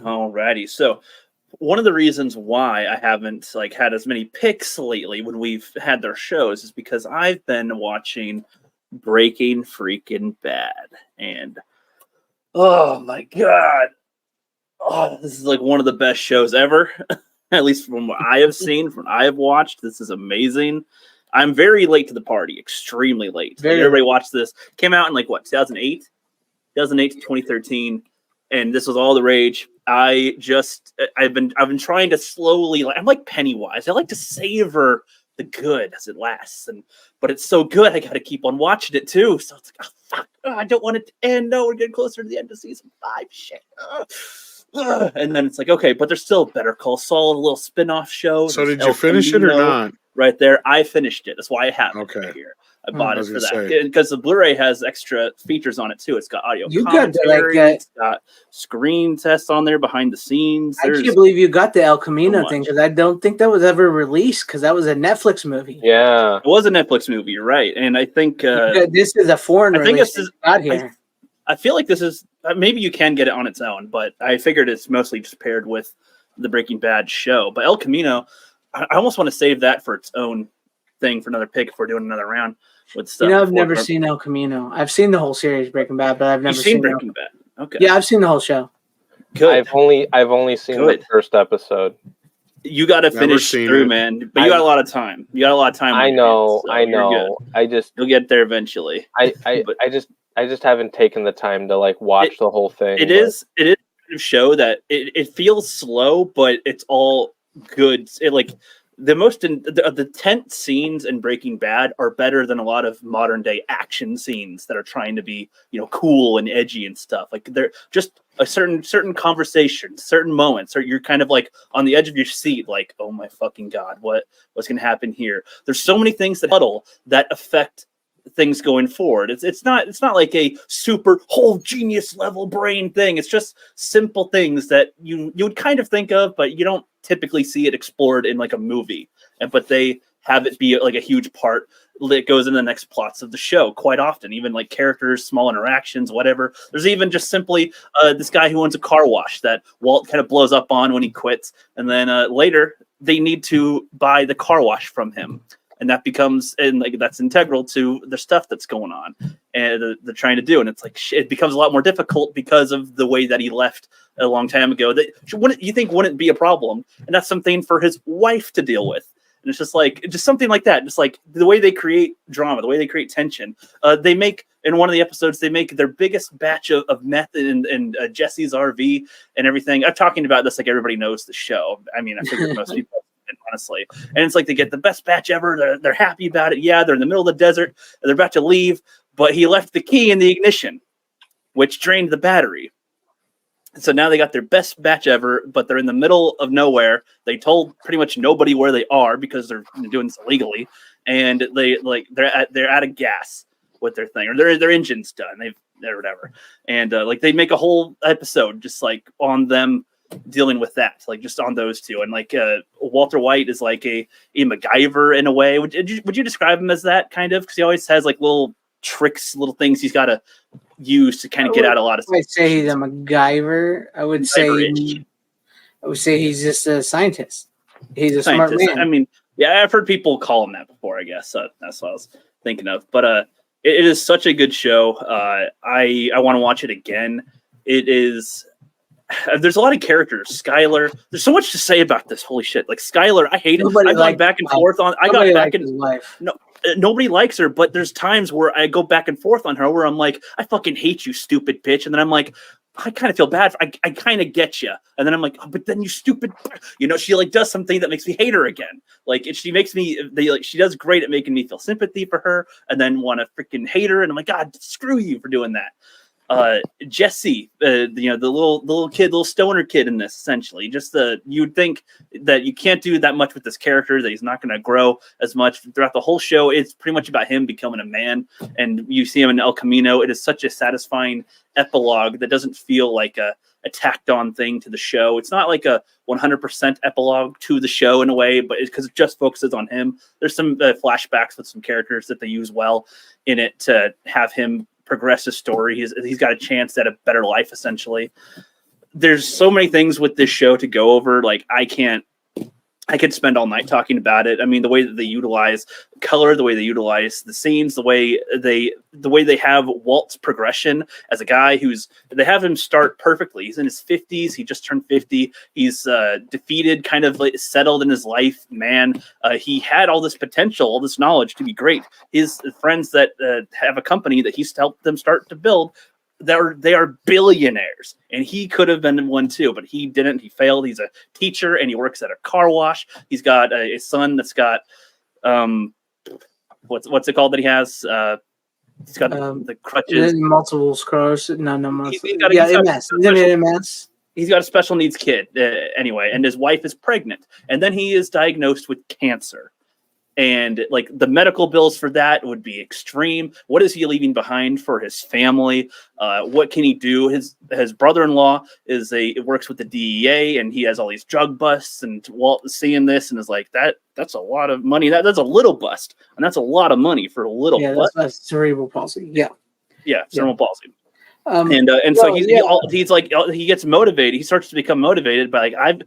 Alrighty. So one of the reasons why I haven't had as many picks lately when we've had their shows is because I've been watching Breaking Freaking Bad. And oh my god. Oh, this is one of the best shows ever. At least from what I have seen, from what I have watched. This is amazing. I'm very late to the party, extremely late. Everybody watched this. Came out in 2008? 2008 to 2013. And this was all the rage. I've been trying to slowly, I'm like Pennywise. I like to savor the good as it lasts, but it's so good I got to keep on watching it too. So it's like, oh fuck, I don't want it to end. No, we're getting closer to the end of season 5. Shit. And then it's like, okay, but there's still Better Call Saul, a little spin-off show. So did you finish it or not? Right there, I finished it. That's why I have it right here. I bought it for that because the Blu-ray has extra features on it too. It's got audio commentary, it's got screen tests on there behind the scenes. I can't believe you got the El Camino thing because I don't think that was ever released because that was a Netflix movie. Yeah, it was a Netflix movie. You're right, and I think this is a foreign release. This is out here. I feel like this is maybe you can get it on its own, but I figured it's mostly just paired with the Breaking Bad show. But El Camino, I almost want to save that for its own thing for another pick if we're doing another round with stuff. I've never seen El Camino. I've seen the whole series Breaking Bad, but I've never seen Breaking Bad. Okay. Yeah, I've seen the whole show. Good. I've only seen the first episode. You got to finish through, man. But you got a lot of time. I know. You'll get there eventually. I just haven't taken the time to watch the whole thing. It is a show that it feels slow, but it's all good. The tense scenes in Breaking Bad are better than a lot of modern day action scenes that are trying to be, cool and edgy and stuff. They're just a certain conversation, certain moments, or you're kind of on the edge of your seat, oh my fucking god, what's going to happen here? There's so many things that huddle that affect things going forward. It's not like a super whole genius level brain thing. It's just simple things that you would kind of think of, but you don't typically see it explored in a movie. But they have it be a huge part that goes into the next plots of the show quite often. Even characters, small interactions, whatever. There's even just simply this guy who owns a car wash that Walt kind of blows up on when he quits, and then later they need to buy the car wash from him. And that becomes, that's integral to the stuff that's going on and they're trying to do. And it's it becomes a lot more difficult because of the way that he left a long time ago. That wouldn't be a problem. And that's something for his wife to deal with. And it's just something like that. Just the way they create drama, the way they create tension. They make, in one of the episodes, they make their biggest batch of meth in Jesse's RV and everything. I'm talking about this everybody knows the show. I mean, I figured most people, honestly. And it's they get the best batch ever. They're happy about it. Yeah, they're in the middle of the desert. They're about to leave, but he left the key in the ignition, which drained the battery. So now they got their best batch ever, but they're in the middle of nowhere. They told pretty much nobody where they are because they're doing this illegally, and they're out of gas with their thing, or their engine's done. They're whatever, and they make a whole episode just on them dealing with that, just on those two. And Walter White is a MacGyver in a way. Would you describe him as that kind of? Because he always has little tricks, little things he's got to use to kind of get out a lot of. I'd say he's a MacGyver. I would say he's just a scientist. He's a smart man. I mean, yeah, I've heard people call him that before. I guess that's what I was thinking of. But it is such a good show. I want to watch it again. It is. There's a lot of characters. Skylar. There's so much to say about this. Holy shit! Skylar, I hate it. I got back and forth on. I got back and life. No, nobody likes her. But there's times where I go back and forth on her, where I'm I fucking hate you, stupid bitch. And then I'm I kind of feel bad. I kind of get you. And then I'm oh, but then you stupid. She does something that makes me hate her again. She makes me. She does great at making me feel sympathy for her, and then want to freaking hate her. And I'm God, screw you for doing that. Jesse, the little kid, little stoner kid in this, essentially. Just you'd think that you can't do that much with this character, that he's not going to grow as much throughout the whole show. It's pretty much about him becoming a man, and you see him in El Camino. It is such a satisfying epilogue that doesn't feel like a tacked on thing to the show. It's not a 100% epilogue to the show in a way, but it's because it just focuses on him. There's some flashbacks with some characters that they use well in it to have him progress his story. He's got a chance at a better life, essentially. there's so many things with this show to go over. Like I could spend all night talking about it. I mean, the way that they utilize color, the way they utilize the scenes, the way they have Walt's progression as a guy they have him start perfectly. He's in his 50s. He just turned 50. He's defeated, kind of like settled in his life, man. He had all this potential, all this knowledge to be great. His friends that have a company that he's helped them start to build, they are billionaires, and he could have been one too, but he didn't. He failed. He's a teacher, and he works at a car wash. He's got a son that's got what's it called that he has? He's got the crutches, multiple sclerosis. No, MS. MS. He's got a special needs kid anyway, and his wife is pregnant, and then he is diagnosed with cancer. And like the medical bills for that would be extreme. What is he leaving behind for his family? What can he do? His brother-in-law works with the DEA, and he has all these drug busts. And Walt is seeing this and is like, that's a lot of money. That's a little bust, and that's a lot of money for a little. Yeah, that's cerebral palsy. Yeah, cerebral palsy. He gets motivated. He starts to become motivated by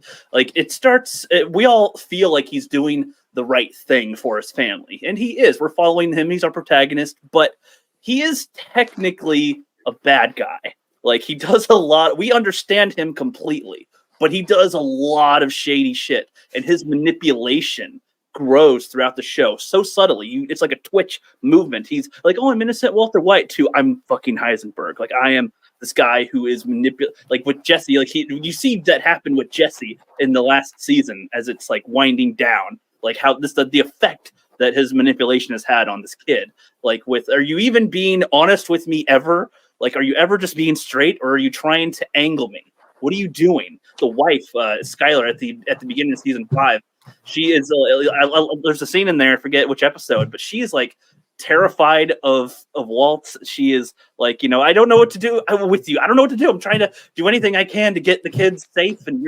we all feel like he's doing the right thing for his family, and he is. We're following him. He's our protagonist, but he is technically a bad guy. Like, he does a lot. We understand him completely, but he does a lot of shady shit, and his manipulation grows throughout the show so subtly. It's like a Twitch movement. He's like, oh, I'm innocent Walter White, to I'm fucking Heisenberg. Like, I am this guy who is like with Jesse. Like, you see that happen with Jesse in the last season as it's like winding down. Like how the effect that his manipulation has had on this kid. Like, are you even being honest with me ever? Like, are you ever just being straight, or are you trying to angle me? What are you doing? The wife, Skylar, at the beginning of season 5, she is. There's a scene in there, I forget which episode, but she is like terrified of Walt. She is like, I don't know what to do with you. I don't know what to do. I'm trying to do anything I can to get the kids safe, and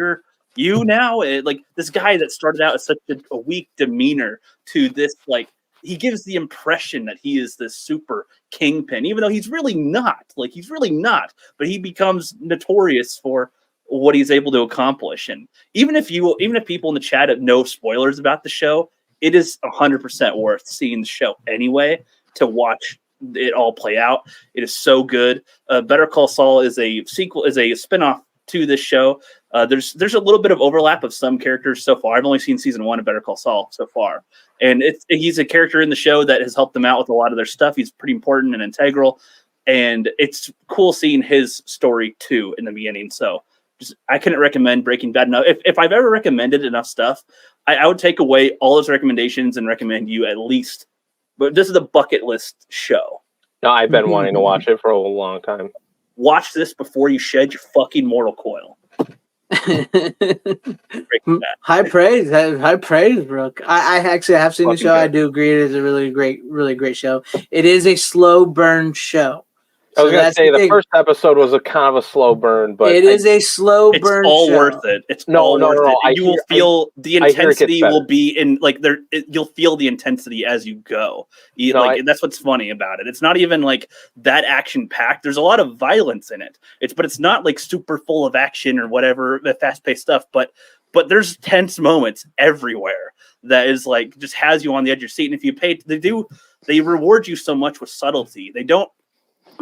you now, like this guy that started out as such a weak demeanor to this, like, he gives the impression that he is this super kingpin, even though he's really not. Like, he's really not. But he becomes notorious for what he's able to accomplish. And even if people in the chat have no spoilers about the show, it is 100% worth seeing the show anyway to watch it all play out. It is so good. Better Call Saul is a spinoff to this show. There's a little bit of overlap of some characters so far. I've only seen season 1 of Better Call Saul so far, and he's a character in the show that has helped them out with a lot of their stuff. He's pretty important and integral, and it's cool seeing his story too in the beginning. So I couldn't recommend Breaking Bad enough. If I've ever recommended enough stuff, I would take away all those recommendations and recommend you at least. But this is a bucket list show. No, I've been wanting to watch it for a long time. Watch this before you shed your fucking mortal coil. High praise, Brooke. I actually have seen the show. I do agree it is a really great show. It is a slow burn show. I was going to say the first episode was a kind of a slow burn, but it is a slow burn. It's all worth it. It's all worth it. You will feel the intensity will be in like there. You'll feel the intensity as you go. That's what's funny about it. It's not even like that action packed. There's a lot of violence in it. But it's not like super full of action or whatever, the fast paced stuff. But there's tense moments everywhere that is like just has you on the edge of your seat. And if you pay, they reward you so much with subtlety.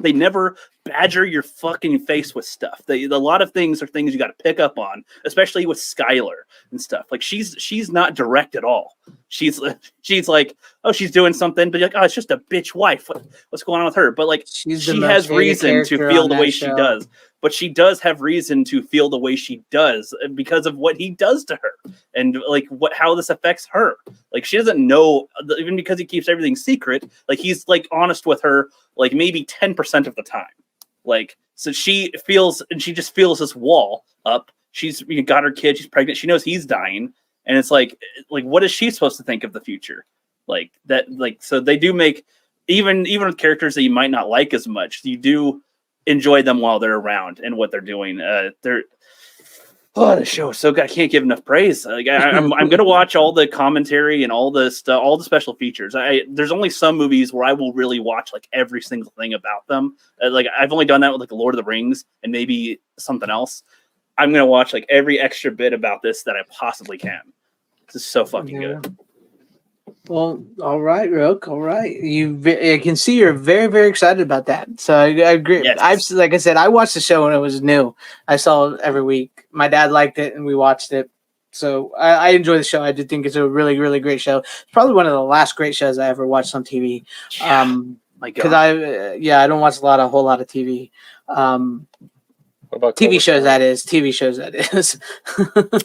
They never badger your fucking face with stuff. A lot of things are things you got to pick up on, especially with Skylar and stuff. Like she's not direct at all. She's like, oh, she's doing something, but you're like, oh, it's just a bitch wife. What's going on with her? But like, she has reason to feel the way she does. But she does have reason to feel the way she does because of what he does to her and like how this affects her. Like, she doesn't know, even because he keeps everything secret. Like, he's like honest with her, like maybe 10% of the time. Like, so she just feels this wall up. She's got her kid. She's pregnant. She knows he's dying. And it's like, what is she supposed to think of the future? Like that, like, so they do make even with characters that you might not like as much, you do enjoy them while they're around and what they're doing. The show is so good. I can't give enough praise. Like, I'm gonna watch all the commentary and all the stuff, all the special features. There's only some movies where I will really watch like every single thing about them. Like, I've only done that with like Lord of the Rings and maybe something else. I'm gonna watch like every extra bit about this that I possibly can. This is so fucking good. Well, all right, Rook. All right, I can see you're very, very excited about that. So I agree. Yes. Like I said, I watched the show when it was new. I saw it every week. My dad liked it, and we watched it. So I enjoy the show. I do think it's a really, really great show. It's probably one of the last great shows I ever watched on TV. My Because God. I don't watch a whole lot of TV. What about TV Cobra shows Kai? TV shows that is.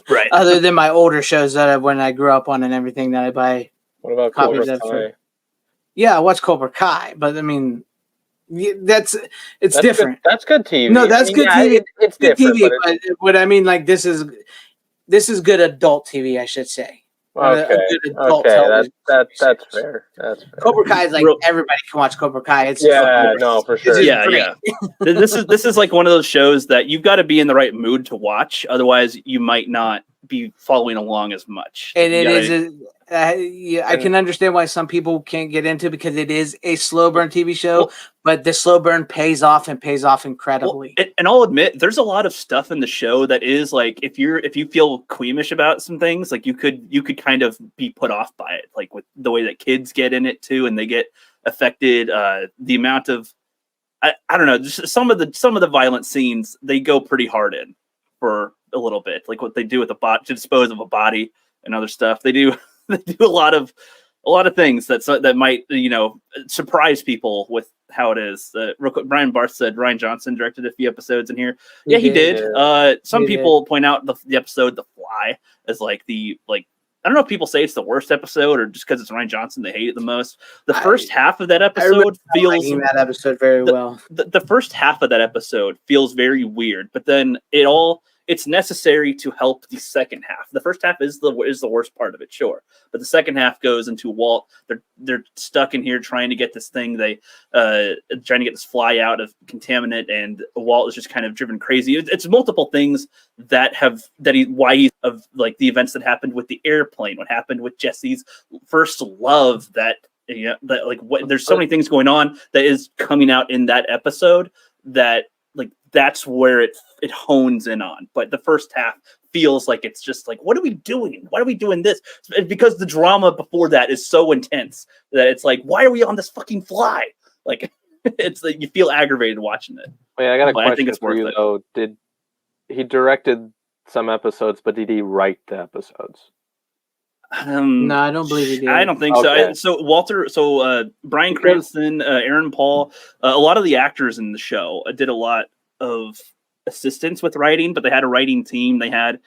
Right. Other than my older shows that when I grew up on and everything that I buy. What about Copies Cobra of Kai? Yeah, I watch Cobra Kai, but I mean, it's That's different. Good. That's good TV. No, that's good TV. It's Good different, TV, but but what I mean, like this is good adult TV, I should say. A okay. good adult Okay, television. that's fair. That's fair. Cobra Kai is like everybody can watch Cobra Kai. It's just, Yeah, no, for sure. just Yeah, great. yeah. This is like one of those shows that you've got to be in the right mood to watch. Otherwise, you might not be following along as much. And You it gotta- is. I can understand why some people can't get into because it is a slow burn TV show, but the slow burn pays off and pays off incredibly. and I'll admit, there's a lot of stuff in the show that is like if you feel queamish about some things, like you could kind of be put off by it, like with the way that kids get in it too, and they get affected. The amount of I don't know, just some of the violent scenes they go pretty hard in for a little bit, like what they do with the bot to dispose of a body and other stuff. They do a lot of things that might surprise people with how it is. Brian Barth said Ryan Johnson directed a few episodes in here. Yeah, he did. Some people point out the episode The Fly as like I don't know if people say it's the worst episode or just because it's Ryan Johnson they hate it the most. The first half of that episode feels that episode very well. The first half of that episode feels very weird, but then it's necessary to help the second half. The first half is the worst part of it, sure, but the second half goes into Walt. They're stuck in here trying to get this thing. Trying to get this fly out of contaminant, and Walt is just kind of driven crazy. It's multiple things why he's of like the events that happened with the airplane, what happened with Jesse's first love. There's so many things going on that is coming out in that episode that. Like that's where it hones in on, but the first half feels like it's just like, what are we doing? Why are we doing this? Because the drama before that is so intense that it's like, why are we on this fucking fly? Like, it's like you feel aggravated watching it. Wait, I got a question I think it's for you though. Did he directed some episodes, but did he write the episodes? No, I don't believe he did. I don't think so. Bryan Cranston, Aaron Paul, a lot of the actors in the show did a lot of assistance with writing, but they had a writing team. They had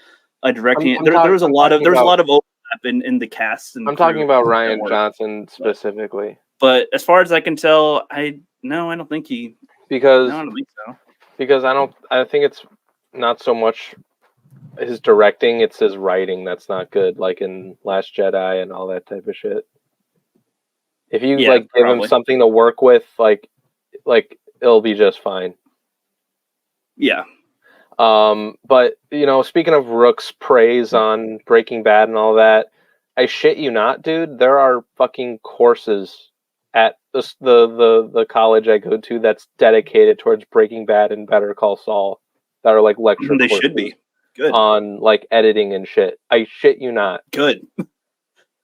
a directing. There was a lot of overlap in the cast. I'm talking about Ryan Johnson specifically. But as far as I can tell, I don't think he. I don't think so. Because I think it's not so much his directing, it's his writing that's not good, like in Last Jedi and all that type of shit. If you give him something to work with, like it'll be just fine. Yeah. But speaking of Rook's praise on Breaking Bad and all that, I shit you not, dude, there are fucking courses at the college I go to that's dedicated towards Breaking Bad and Better Call Saul that are like lecture they courses. Should be. Good. On like editing and shit. I shit you not. Good.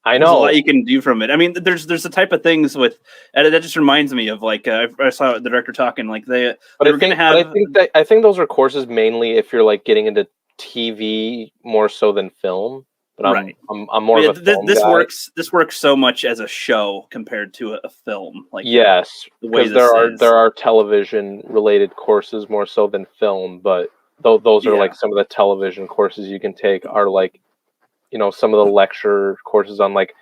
I know. There's a lot you can do from it. I mean, there's the type of things with that just reminds me of like I saw the director talking like they were going to have. I think those are courses mainly if you're like getting into TV more so than film. But right. I'm more of a film guy. This works so much as a show compared to a film. Like yes, because there are television related courses more so than film, but those are like some of the television courses you can take are like, some of the lecture courses on like,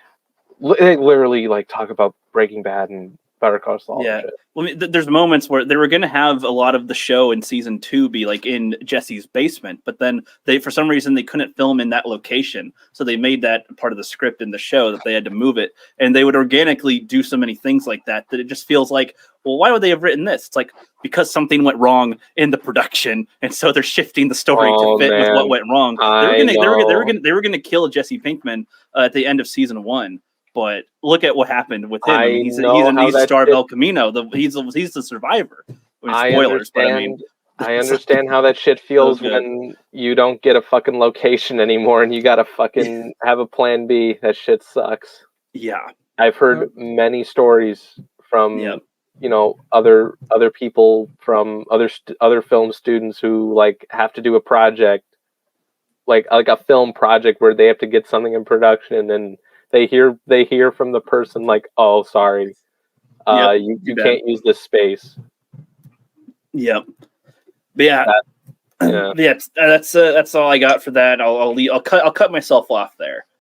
they literally like talk about Breaking Bad and Better Call Saul. Yeah. Well, I mean, there's moments where they were going to have a lot of the show in season 2 be like in Jesse's basement, but then for some reason they couldn't film in that location. So they made that part of the script in the show that they had to move it, and they would organically do so many things like that it just feels like, well, why would they have written this? It's like, because something went wrong in the production, and so they're shifting the story to fit with what went wrong. They were gonna kill Jesse Pinkman at the end of season 1. But look at what happened with him. He's a star of El Camino. He's the survivor. I spoilers, but I mean, I understand how that shit feels good. when you don't get a fucking location anymore and you gotta fucking have a plan B. That shit sucks. Yeah. I've heard many stories from Yep. other people from other film students who like have to do a project like a film project where they have to get something in production and then they hear from the person like, oh, sorry, Yep. you can't use this space. Yep. But yeah. Yeah. Yeah, that's all I got for that. I'll cut myself off there.